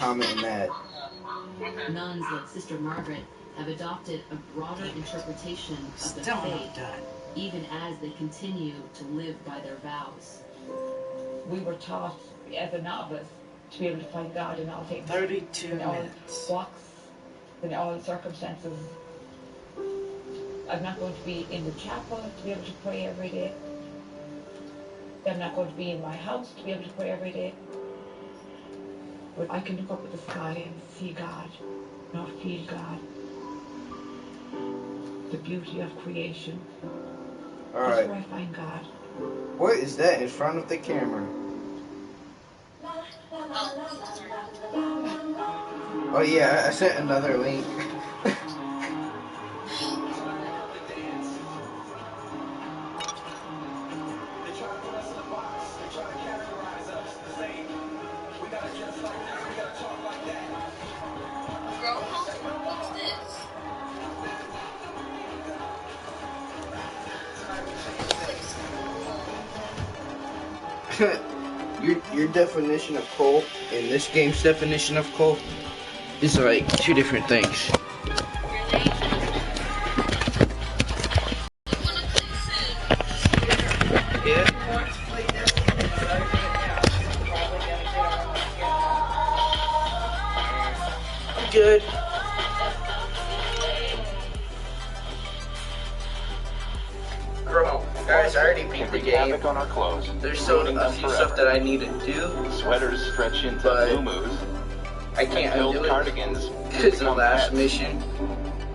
commenting that. Nuns like Sister Margaret have adopted a broader interpretation of the faith, even as they continue to live by their vows. We were taught as a novice to be able to find God in all things. 32 in all minutes. walks, in all circumstances. I'm not going to be in the chapel to be able to pray every day. I'm not going to be in my house to be able to pray every day. But I can look up at the sky and see God, not feel God. The beauty of creation. All That's right. where I find God. What is that in front of the camera? Oh yeah, I sent another link. Your definition of cult and this game's definition of cult is like two different things. Good. Bro, guys, I already beat the game. On our clothes. There's still a few stuff that I need to do. Sweaters stretch into muumuus. I can't undo it cardigans. because the last mission.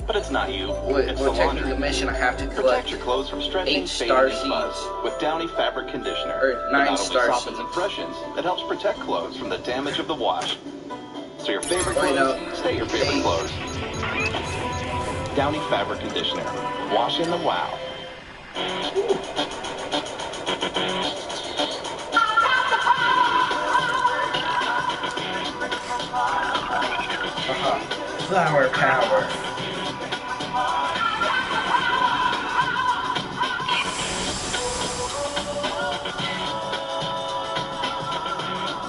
But it's not you. It's the technical mission. I have to collect Protect your clothes from stretching, 8 star fading, and fuzz seeds. with Downy fabric conditioner. Or 9 It not only star softens seeds. impressions, it helps protect clothes from the damage of the wash. So your favorite Wait, clothes no. stay your favorite 8. clothes. Downy fabric conditioner. Wash in the wow. Flower power.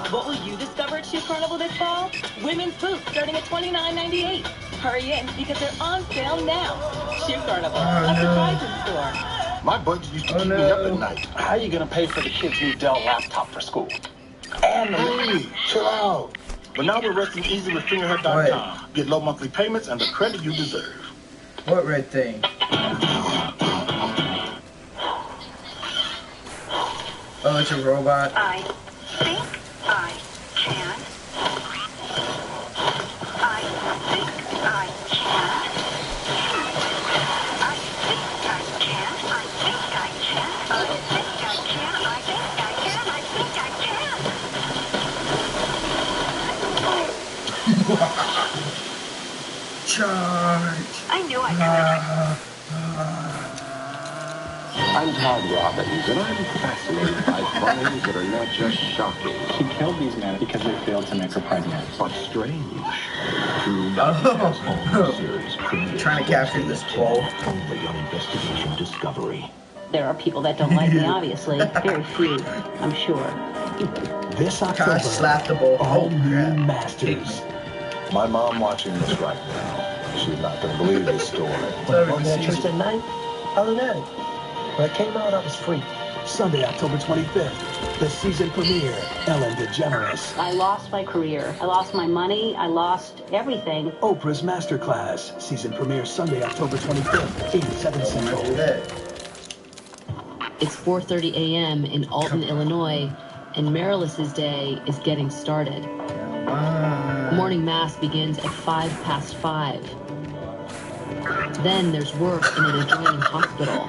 What will you discover at Shoe Carnival this fall? Women's boots starting at $29.98. Hurry in because they're on sale now. Shoe Carnival, a surprise store. My budget used to keep me up at night. How are you going to pay for the kid's new Dell laptop for school? And hey, chill out. But now we're resting easy with fingerhead.com. Get low monthly payments and the credit you deserve. What red thing? Oh, it's a robot. I think I can. I think I can. I think I can. I think I can. I think I can. I think I can. I think I can. Charge. I knew I could. I'm Todd Robbins, and I'm fascinated by crimes that are not just shocking. She killed these men because they failed to make her pregnant. But strange. True series premieres Trying to capture this quote. only on Investigation Discovery. There are people that don't like me, obviously. Very few, I'm sure. This Gosh, October, slapped the ball. all Oh, new crap. Masters. My mom watching this right now. She's not going to believe this story. When I church at night, other than that, when I came out, I was free. Sunday, October 25th, the season premiere, Ellen DeGeneres. I lost my career. I lost my money. I lost everything. Oprah's Masterclass, season premiere Sunday, October 25th, 87 Central. It's 4:30 a.m. in Alton, Illinois, and Marilus's day is getting started. Morning mass begins at 5:05. Then there's work in an adjoining hospital.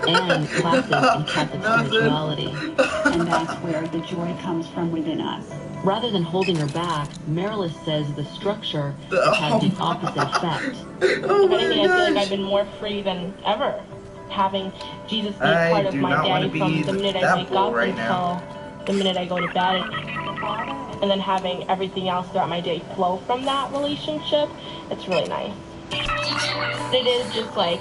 And classes in Catholic spirituality. And that's where the joy comes from within us. Rather than holding her back, Marilus says the structure has the opposite effect. Oh my I feel like gosh. I've been more free than ever. Having Jesus be I part of do my not want day to be from the minute I that wake bull up right until now. the minute I go to bed. And then having everything else throughout my day flow from that relationship, it's really nice. It is just like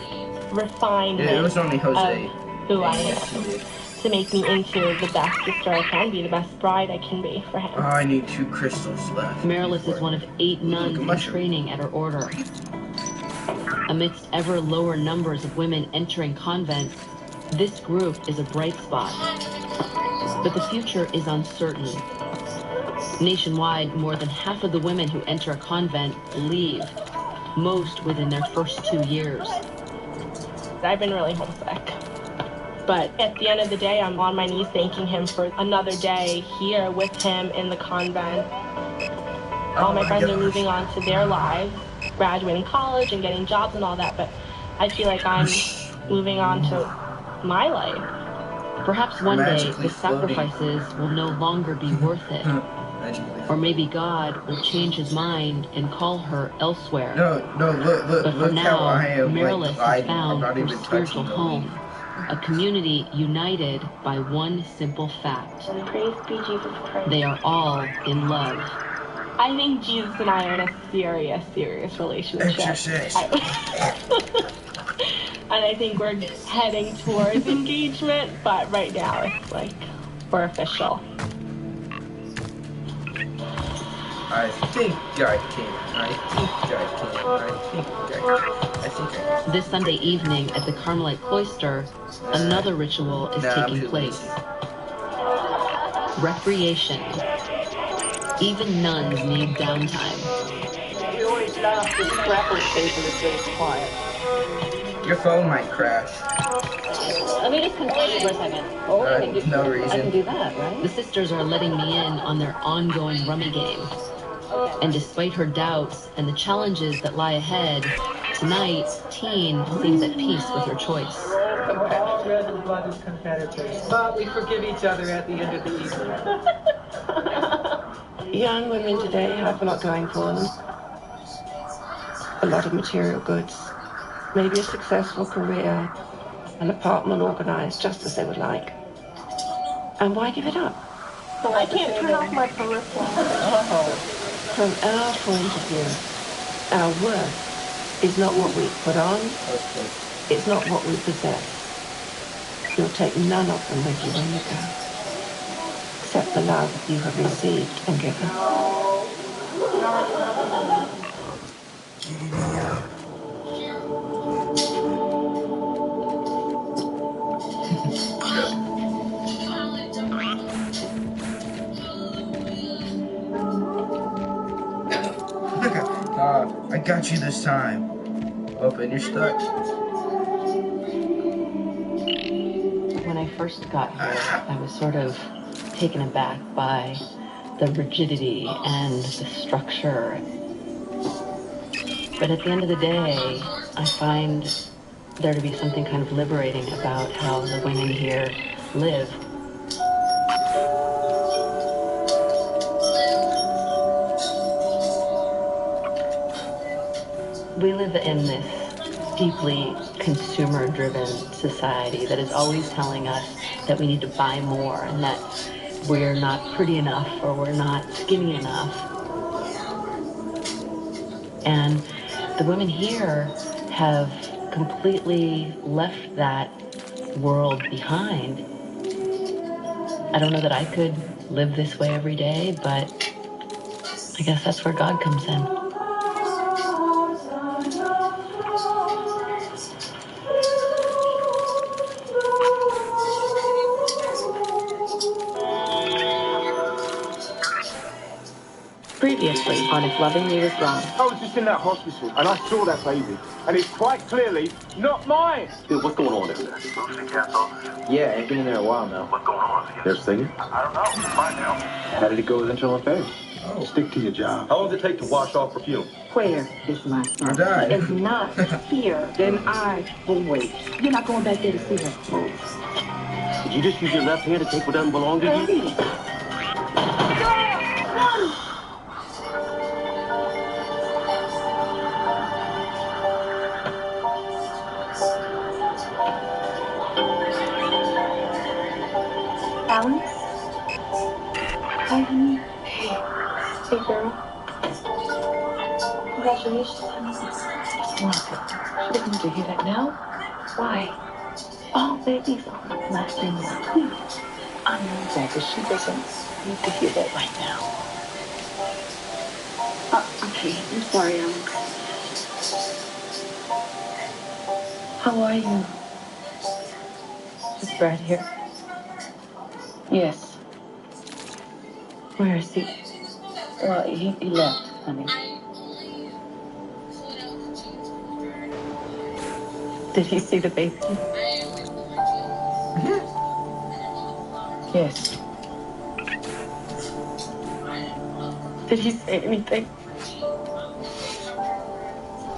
refinement Yeah, it was only Jose. of who I am. to make me into the best sister I can be, the best bride I can be for him. Oh, I need 2 crystals left. Marilis is one of 8 nuns in training at her order. Amidst ever lower numbers of women entering convents, this group is a bright spot. But the future is uncertain. Nationwide, more than half of the women who enter a convent leave, most within their first 2 years. I've been really homesick. But at the end of the day, I'm on my knees thanking him for another day here with him in the convent. All my friends are moving on to their lives, graduating college and getting jobs and all that, but I feel like I'm moving on to my life. Perhaps one day the sacrifices will no longer be worth it. Or maybe God will change his mind and call her elsewhere. No, look, but for look now, how I am Marilis has found her even spiritual home. A community united by one simple fact. Praise be Jesus Christ. They are all in love. I think Jesus and I are in a serious relationship. And I think we're heading towards engagement, but right now it's like we're official. I think I can. This Sunday evening at the Carmelite cloister, another ritual is taking place. Recreation. Even nuns need downtime. We always laugh this trapper station is very quiet. Your phone might crash. Let me just confirm you for a second. No reason. I can do that, right? The sisters are letting me in on their ongoing rummy game. And despite her doubts and the challenges that lie ahead, tonight, Teen seems at peace with her choice. Red-blooded competitors, but we forgive each other at the end of the evening. Young women today have a lot going for them. A lot of material goods, maybe a successful career, an apartment organized just as they would like. And why give it up? I can't turn off my peripheral. From our point of view, our worth is not what we put on, it's not what we possess. You'll take none of them with you when you go, except the love you have received and given. I got you this time. Open, you're stuck. When I first got here, I was sort of taken aback by the rigidity and the structure. But at the end of the day, I find there to be something kind of liberating about how the women here live. We live in this deeply consumer-driven society that is always telling us that we need to buy more and that we're not pretty enough or we're not skinny enough. And the women here have completely left that world behind. I don't know that I could live this way every day, but I guess that's where God comes in. Previously on If Loving Me Was Wrong. I was just in that hospital and I saw that baby, and it's quite clearly not mine. Dude, what's going on down there? Yeah, I've been in there a while now. What's going on? They're singing? I don't know. Find out. How did it go with internal affairs? Oh. Stick to your job. How long does it take to wash off perfume? Where is my son? I died. He is not here. Then I will wait. You're not going back there to see her. Did you just use your left hand to take what doesn't belong to you? Alan? Hi, honey. Hey, girl. Congratulations, honey. She doesn't need to hear that now. Why? All babies are a blessing. Please. I know that, but she doesn't need to hear that right now. Okay, I'm sorry, Alex. How are you? Is Brad here? Yes. Where is he? Well, he left, honey. Did he see the baby? Yes. Did he say anything?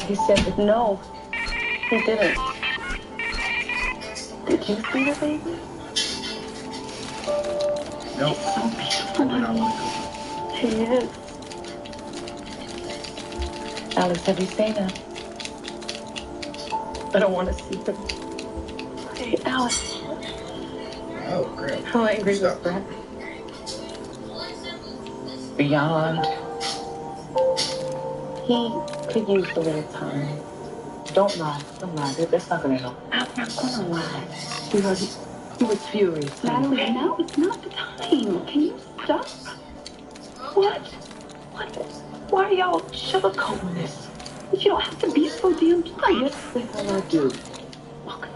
He said that no, he didn't. Did you see the baby? Nope. He's so beautiful, honey. He is. Alex, have you seen him? I don't want to see him. Hey, Alex. Oh, crap. How angry was Brad? Beyond. He could use a little time. Don't lie. Don't lie. That's not going to help. I'm not going to lie. He was furious. Natalie, now is not the time. Can you stop? What? Why are y'all sugarcoating this? But you don't have to be so damn blunt. Yes, the hell I do. Look,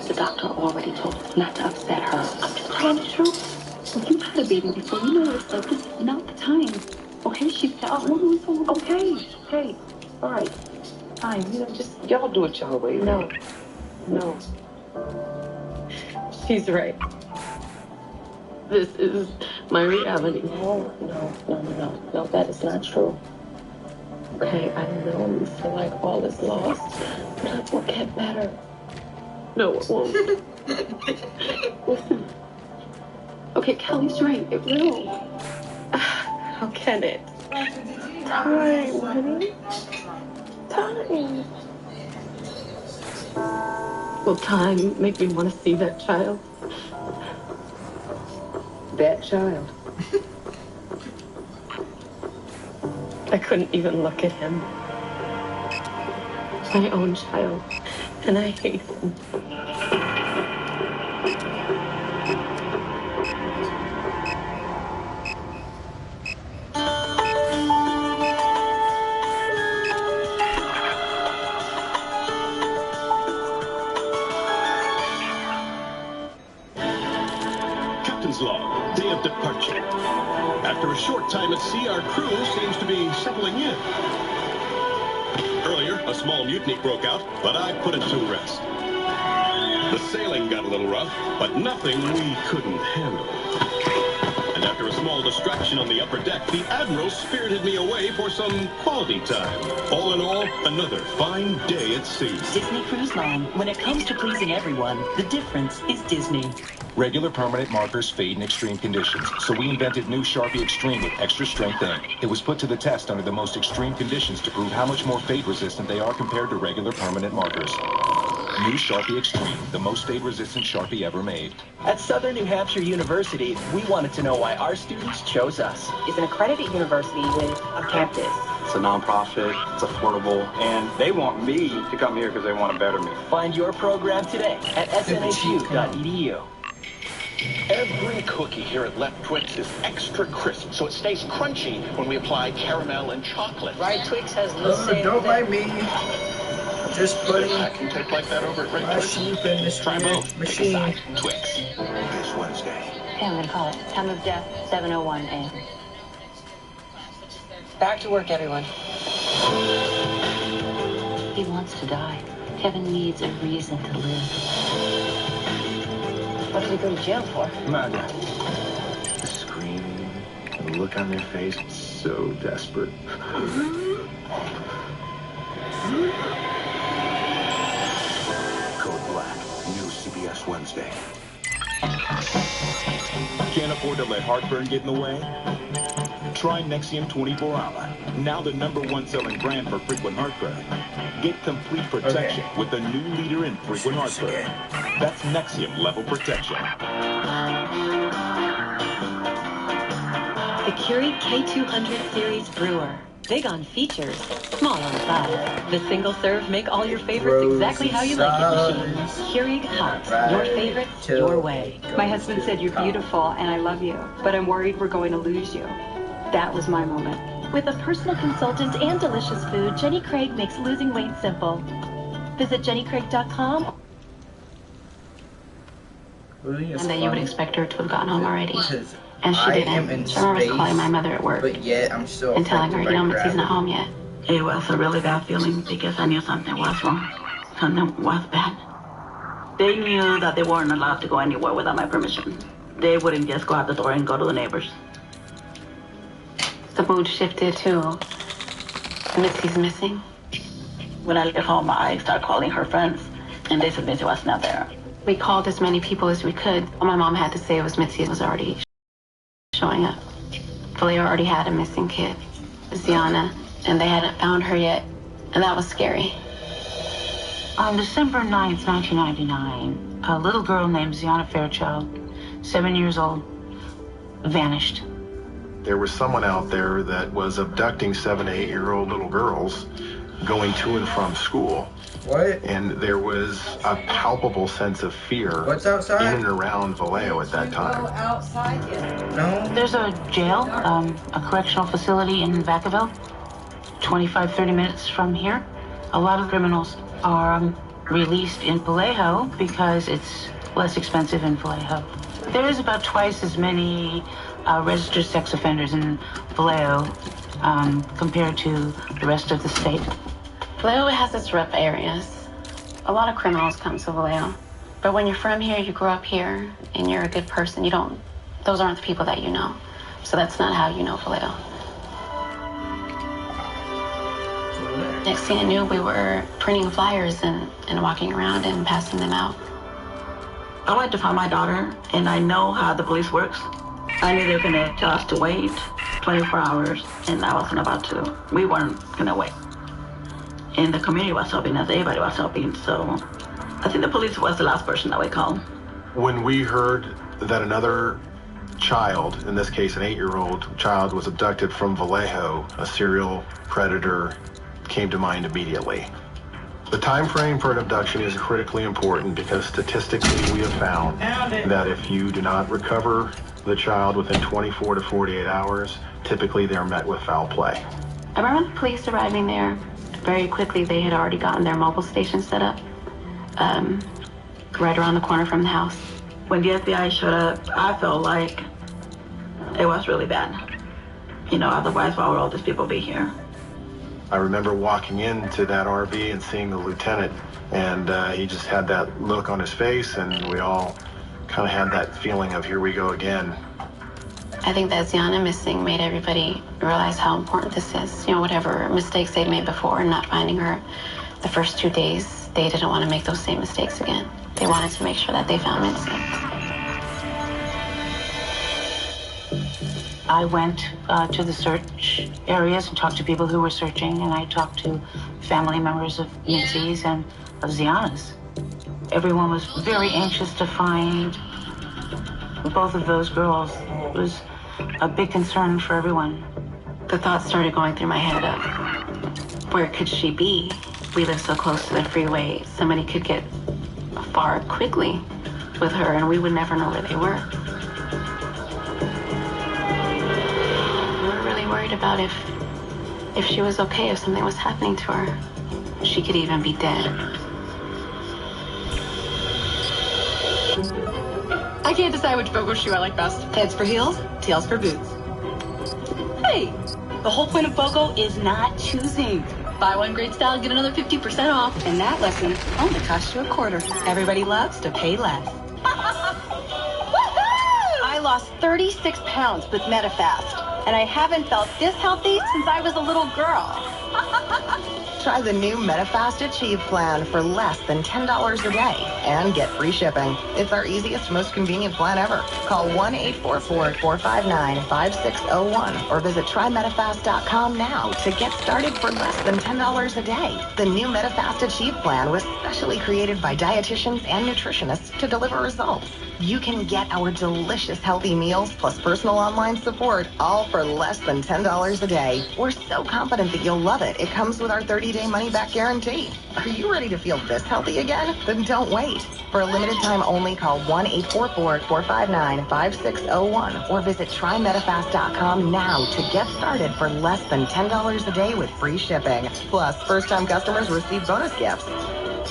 the doctor already told us not to upset her. I'm just telling the truth. Well, you've had a baby before. You know it's like, this is not the time. Okay, she felt one so Okay. All right. Fine. Just y'all do it your way. No. She's right. This is my reality. No. That is not true. Okay, I know you feel like all is lost, but it will get better. No, it won't. Listen. Okay, Kelly's right. It will. How can it? Time, honey. Time. Will time make me want to see that child? That child. I couldn't even look at him. My own child. And I hate him. Captain's log, day of departure. After a short time at sea, our crew seems to be settling in. Earlier, a small mutiny broke out, but I put it to rest. The sailing got a little rough, but nothing we couldn't handle. And after a small distraction on the upper deck, the Admiral spirited me away for some quality time. All in all, another fine day at sea. Disney Cruise Line. When it comes to pleasing everyone, the difference is Disney. Regular permanent markers fade in extreme conditions, so we invented new Sharpie Extreme with extra strength ink. It was put to the test under the most extreme conditions to prove how much more fade resistant they are compared to regular permanent markers. New Sharpie Extreme, the most fade resistant Sharpie ever made. At Southern New Hampshire University, we wanted to know why our students chose us. It's an accredited university with a campus. It's a nonprofit, it's affordable, and they want me to come here because they want to better me. Find your program today at snhu.edu. Every cookie here at Left Twix is extra crisp, so it stays crunchy when we apply caramel and chocolate. Right, Twix has the same. Don't mind me. Just putting packing tape like that over at Red my Twix. sheep in this Try both. machine. Twix. This Wednesday. Okay, I'm gonna call it. Time of death, 7:01 a.m. Back to work, everyone. He wants to die. Kevin needs a reason to live. What did he go to jail for? Murder. The scream, the look on their face, so desperate. Code Black, new CBS Wednesday. Can't afford to let heartburn get in the way? Try Nexium 24 Hour. Now the #1 selling brand for frequent heartburn. Get complete protection with the new leader in frequent heartburn. That's Nexium level protection. The Curie K200 series brewer. Big on features, small on size. The single serve make all your favorites exactly how you like it machine. Keurig Hot, your favorites, your way. My husband said you're beautiful and I love you, but I'm worried we're going to lose you. That was my moment. With a personal consultant and delicious food, Jenny Craig makes losing weight simple. Visit jennycraig.com. Really, And that you would expect her to have gotten home already. Because And she I didn't. am in So I remember space, calling my mother at work but yet I'm still and telling her, affected you know, by Mitzi's not home yet. It was a really bad feeling because I knew something was wrong. Something was bad. They knew that they weren't allowed to go anywhere without my permission. They wouldn't just go out the door and go to the neighbors. The mood shifted too. Mitzi's missing. When I left home, I started calling her friends, and they said Mitzi was not there. We called as many people as we could. All my mom had to say was Mitzi was already showing up. Vallejo already had a missing kid, Ziana, and they hadn't found her yet, and that was scary. On December 9th, 1999, a little girl named Ziana Fairchild, 7 years old, vanished. There was someone out there that was abducting 7 to 8-year-old little girls going to and from school. What? And there was a palpable sense of fear What's outside? in and around Vallejo at that time. Outside yet? No. There's a jail, a correctional facility in Vacaville, 25-30 minutes from here. A lot of criminals are released in Vallejo because it's less expensive in Vallejo. There is about twice as many registered sex offenders in Vallejo compared to the rest of the state. Vallejo has its rough areas. A lot of criminals come to Vallejo. But when you're from here, you grew up here, and you're a good person, those aren't the people that you know. So that's not how you know Vallejo. Next thing I knew, we were printing flyers and walking around and passing them out. I wanted to find my daughter, and I know how the police works. I knew they were gonna tell us to wait 24 hours, and I wasn't about to. We weren't gonna wait. And the community was helping us, everybody was helping, so I think the police was the last person that we called. When we heard that another child, in this case an 8-year-old child, was abducted from Vallejo, a serial predator came to mind immediately. The time frame for an abduction is critically important because statistically we have found that if you do not recover the child within 24 to 48 hours, typically they're met with foul play. I remember the police arriving there. Very quickly, they had already gotten their mobile station set up, right around the corner from the house. When the FBI showed up, I felt like it was really bad. You know, otherwise, why would all these people be here? I remember walking into that RV and seeing the lieutenant, and he just had that look on his face, and we all kind of had that feeling of here we go again. I think that Ziana missing made everybody realize how important this is. You know, whatever mistakes they'd made before and not finding her the first 2 days, they didn't want to make those same mistakes again. They wanted to make sure that they found Mitzi. I went to the search areas and talked to people who were searching, and I talked to family members of Mitzi's and of Ziana's. Everyone was very anxious to find both of those girls. It was a big concern for everyone. The thoughts started going through my head of, where could she be? We live so close to the freeway. Somebody could get far quickly with her, and we would never know where they were. We were really worried about if she was okay, if something was happening to her. She could even be dead. I can't decide which BOGO shoe I like best. Heads for heels, tails for boots. Hey, the whole point of BOGO is not choosing. Buy one great style, get another 50% off. And that lesson only costs you $0.25. Everybody loves to pay less. I lost 36 pounds with Medifast, and I haven't felt this healthy since I was a little girl. Try the new Medifast Achieve plan for less than $10 a day and get free shipping. It's our easiest, most convenient plan ever. Call 1-844-459-5601 or visit trymedifast.com now to get started for less than $10 a day. The new Medifast Achieve plan was specially created by dietitians and nutritionists to deliver results. you can get our delicious healthy meals plus personal online support, all for less than $10 a day. We're so confident that you'll love it. It comes with our 30-day money-back guarantee. Are you ready to feel this healthy again? Then don't wait. For a limited time only, call 1-844-459-5601 or visit trymedifast.com now to get started for less than $10 a day with free shipping. Plus, first-time customers receive bonus gifts.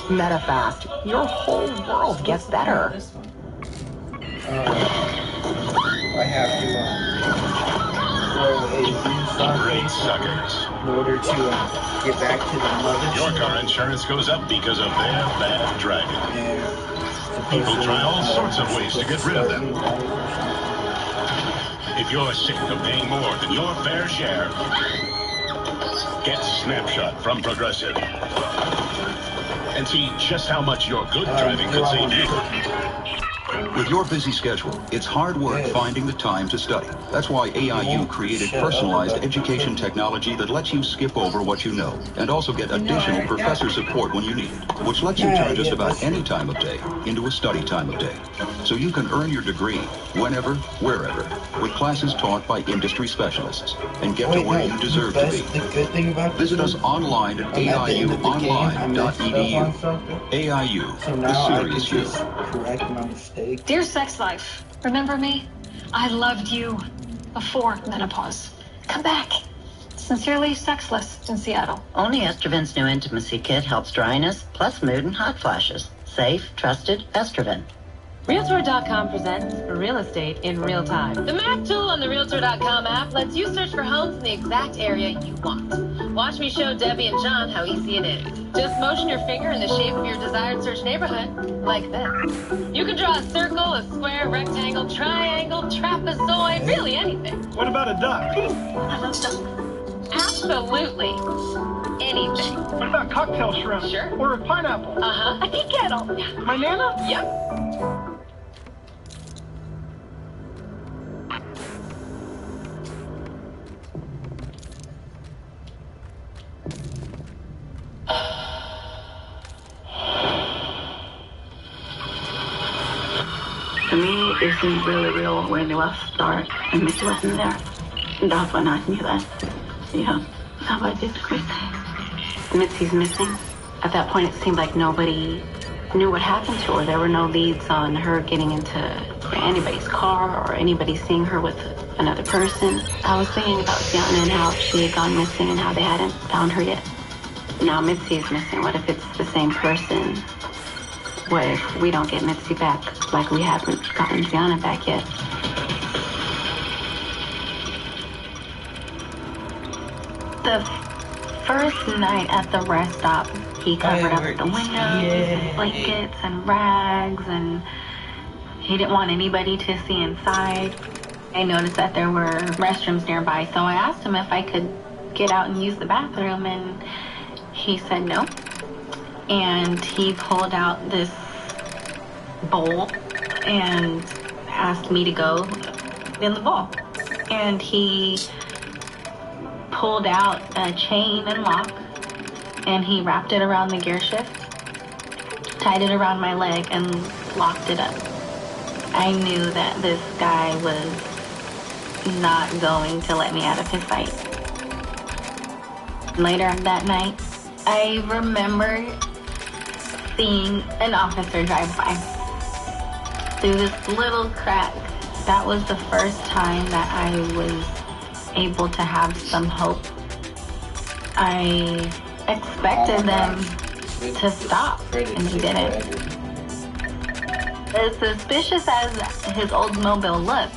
Medifast, your whole world gets better. I have to throw a Zoom Great suckers. in order to get back to the mother. Your car insurance goes up because of their bad driving. People try all sorts of ways to get rid of them. If you're sick of paying more than your fair share, get Snapshot from Progressive and see just how much your good driving could save you. With your busy schedule, it's hard work finding the time to study. That's why AIU created personalized education technology that lets you skip over what you know and also get additional professor support when you need it, which lets you turn just about any time of day into a study time of day. So you can earn your degree whenever, wherever, with classes taught by industry specialists and get to where you deserve to be. Visit us online at aiuonline.edu. AIU, the serious you. Correct my mistake. Dear Sex Life, remember me? I loved you before menopause. Come back. Sincerely, Sexless in Seattle. Only Estroven's new intimacy kit helps dryness, plus mood and hot flashes. Safe, trusted Estroven. Realtor.com presents real estate in real time. The map tool on the Realtor.com app lets you search for homes in the exact area you want. Watch me show Debbie and John how easy it is. Just motion your finger in the shape of your desired search neighborhood, like this. You can draw a circle, a square, rectangle, triangle, trapezoid, really anything. What about a duck? I love ducks. Absolutely anything. What about cocktail shrimp? Sure. Or a pineapple? Uh-huh. A tea kettle. Banana? Yep. For me, it seemed really real when it was dark and Mitzi wasn't there. That's when I knew that, how I did quit. Mitzi's missing. At that point, it seemed like nobody knew what happened to her. There were no leads on her getting into anybody's car or anybody seeing her with another person. I was thinking about Sienna and how she had gone missing and how they hadn't found her yet. Now Mitzi's missing. What if it's the same person? What if we don't get Mitzi back like we haven't gotten Sienna back yet? The first night at the rest stop, he covered up the windows and blankets and rags, and he didn't want anybody to see inside. I noticed that there were restrooms nearby, so I asked him if I could get out and use the bathroom, and he said no. And he pulled out this bowl and asked me to go in the bowl. And he pulled out a chain and lock, and he wrapped it around the gear shift, tied it around my leg, and locked it up. I knew that this guy was not going to let me out of his sight. Later that night, I remember seeing an officer drive by through this little crack. That was the first time that I was able to have some hope. I expected them to stop, and they didn't. As suspicious as his Oldsmobile looked,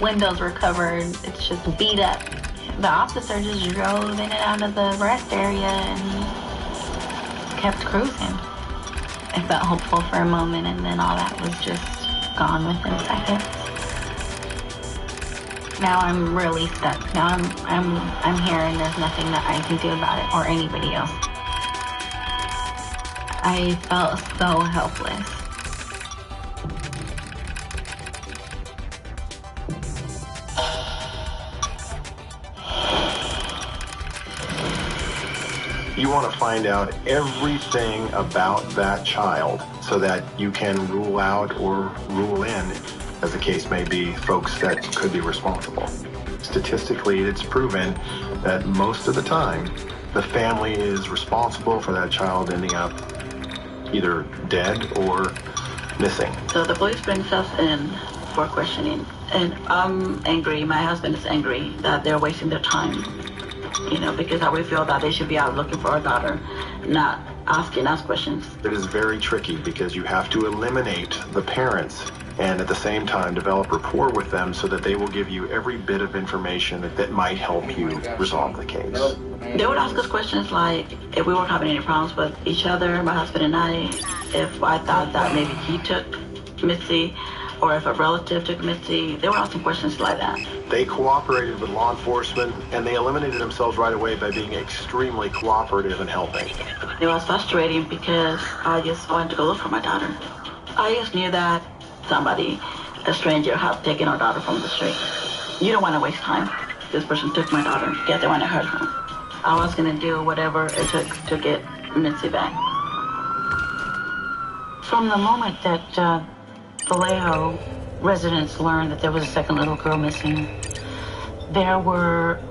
windows were covered, it's just beat up. The officer just drove in and out of the rest area and kept cruising. I felt hopeful for a moment, and then all that was just gone within seconds. Now I'm really stuck. Now I'm here, and there's nothing that I can do about it, or anybody else. I felt so helpless. You want to find out everything about that child. so that you can rule out or rule in, as the case may be, folks that could be responsible. Statistically, it's proven that most of the time, the family is responsible for that child ending up either dead or missing. So the police brings us in for questioning, and I'm angry, my husband is angry that they're wasting their time, because we feel that they should be out looking for our daughter, not asking us questions. It is very tricky because you have to eliminate the parents and at the same time develop rapport with them so that they will give you every bit of information that might help you resolve the case. They would ask us questions like if we weren't having any problems with each other, my husband and I, if I thought that maybe he took Mitzi, or if a relative took Mitzi. They were asking questions like that. They cooperated with law enforcement, and they eliminated themselves right away by being extremely cooperative and helping. It was frustrating because I just wanted to go look for my daughter. I just knew that somebody, a stranger, had taken our daughter from the street. You don't want to waste time. This person took my daughter. Get the one that hurt her. I was going to do whatever it took to get Mitzi back. From the moment that Vallejo residents learned that there was a second little girl missing, there were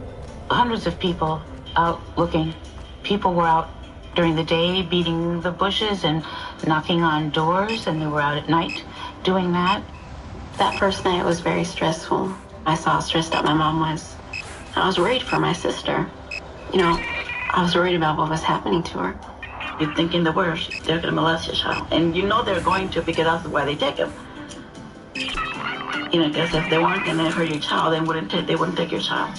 hundreds of people out looking. People were out during the day beating the bushes and knocking on doors, and they were out at night doing that. That first night was very stressful. I saw how stressed out my mom was. I was worried for my sister. I was worried about what was happening to her. You're thinking the worst. They're going to molest your child. And they're going to because that's why they take them. Because if they weren't going to hurt your child, they wouldn't take your child.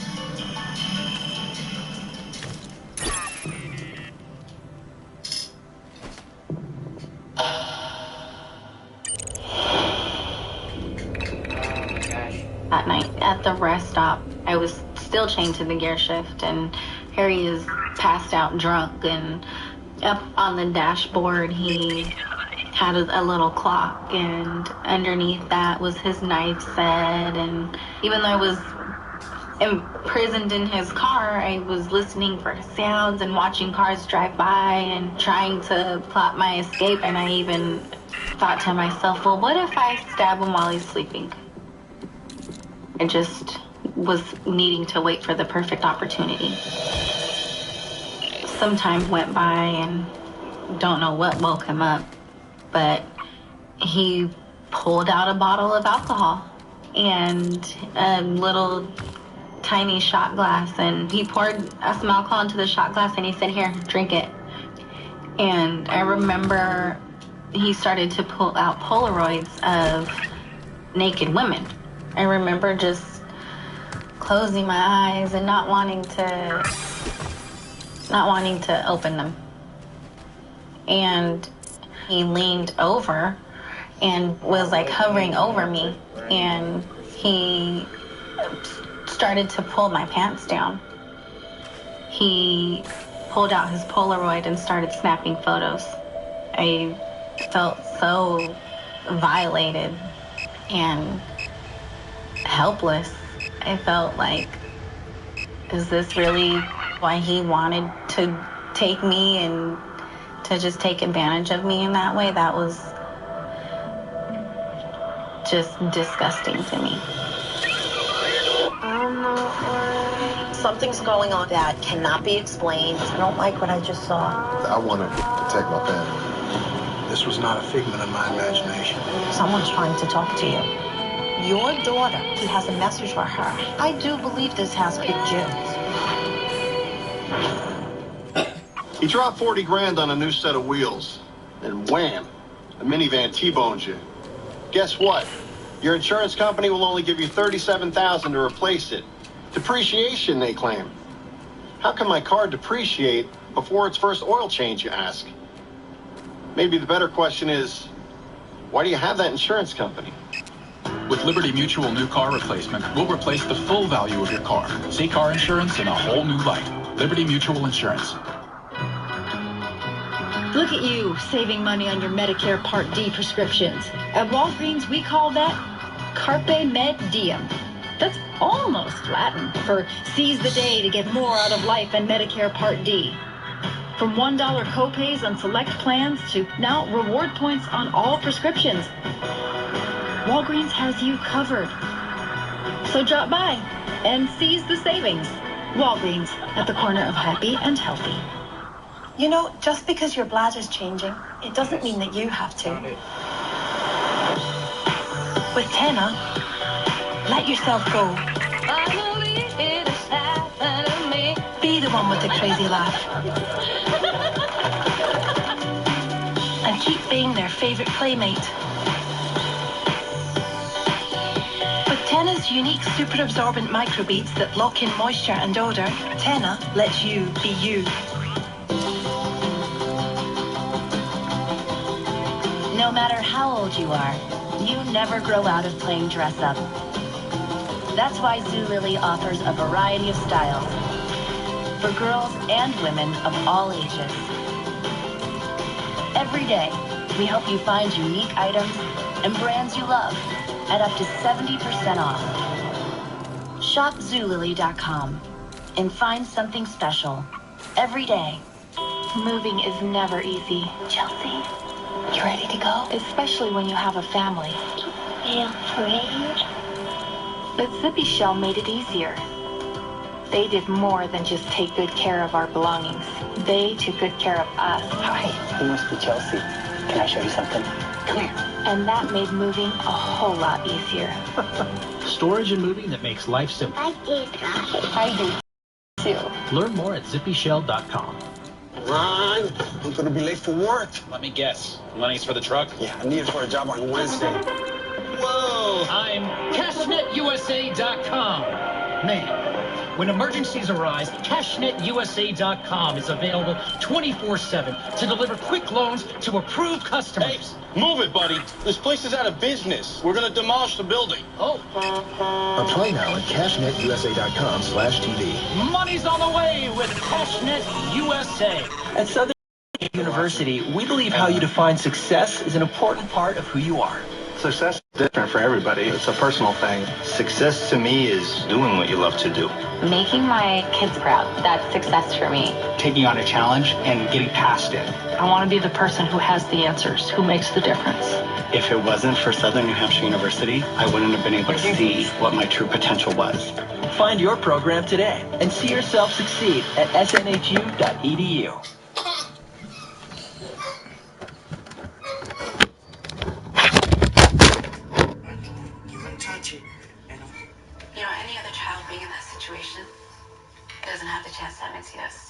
That night at the rest stop, I was still chained to the gear shift, and Harry is passed out drunk, and up on the dashboard he had a little clock, and underneath that was his knife set. And even though I was imprisoned in his car, I was listening for sounds and watching cars drive by and trying to plot my escape. And I even thought to myself, well, what if I stab him while he's sleeping? I just was needing to wait for the perfect opportunity. Some time went by, and don't know what woke him up, but he pulled out a bottle of alcohol and a little tiny shot glass, and he poured some alcohol into the shot glass, and he said, "Here, drink it." And I remember he started to pull out Polaroids of naked women. I remember just closing my eyes and not wanting to open them. And he leaned over and was like hovering over me, and he started to pull my pants down. He pulled out his Polaroid and started snapping photos. I felt so violated and helpless. I felt like, is this really why he wanted to take me and to just take advantage of me in that way? That was just disgusting to me. Something's going on that cannot be explained. I don't like what I just saw. I want to protect my family. This was not a figment of my imagination. Someone's trying to talk to you. Your daughter, he has a message for her. I do believe this has picked you. He dropped 40 grand on a new set of wheels, and wham, a minivan T-bones you. Guess what? Your insurance company will only give you $37,000 to replace it. Depreciation, they claim. How can my car depreciate before its first oil change, you ask? Maybe the better question is, why do you have that insurance company? With Liberty Mutual New Car Replacement, we'll replace the full value of your car. See car insurance in a whole new light. Liberty Mutual Insurance. Look at you, saving money on your Medicare Part D prescriptions. At Walgreens, we call that Carpe Med Diem. That's almost Latin for seize the day to get more out of life and Medicare Part D. From $1 copays on select plans to now reward points on all prescriptions. Walgreens has you covered. So drop by and seize the savings. Walgreens, at the corner of happy and healthy. You know, just because your bladder's changing, it doesn't mean that you have to. With Tenna, let yourself go. Be the one with the crazy laugh. And keep being their favorite playmate. With Tenna's unique super absorbent microbeads that lock in moisture and odor, Tenna lets you be you. No matter how old you are, you never grow out of playing dress up. That's why Zulily offers a variety of styles for girls and women of all ages. Every day, we help you find unique items and brands you love at up to 70% off. Shop Zulily.com and find something special every day. Moving is never easy. Chelsea, you ready to go? Especially when you have a family. I'm afraid. But Zippy Shell made it easier. They did more than just take good care of our belongings. They took good care of us. Hi, you must be Chelsea. Can I show you something? Come here. And that made moving a whole lot easier. Storage and moving that makes life simple. I do, too. Learn more at zippyshell.com. Ron, I'm gonna be late for work. Let me guess. Money's for the truck? Yeah, I need it for a job on Wednesday. Whoa! I'm CashNetUSA.com. Man, when emergencies arise, CashNetUSA.com is available 24/7 to deliver quick loans to approved customers. Hey, move it, buddy. This place is out of business. We're gonna demolish the building. Oh. Apply now at CashNetUSA.com/TV. Money's on the way with CashNet USA. At Southern University, we believe how you define success is an important part of who you are. Success is different for everybody. It's a personal thing. Success to me is doing what you love to do. Making my kids proud. That's success for me. Taking on a challenge and getting past it. I want to be the person who has the answers, who makes the difference. If it wasn't for Southern New Hampshire University, I wouldn't have been able to see what my true potential was. Find your program today and see yourself succeed at snhu.edu. You know, any other child being in that situation doesn't have the chance that makes yes.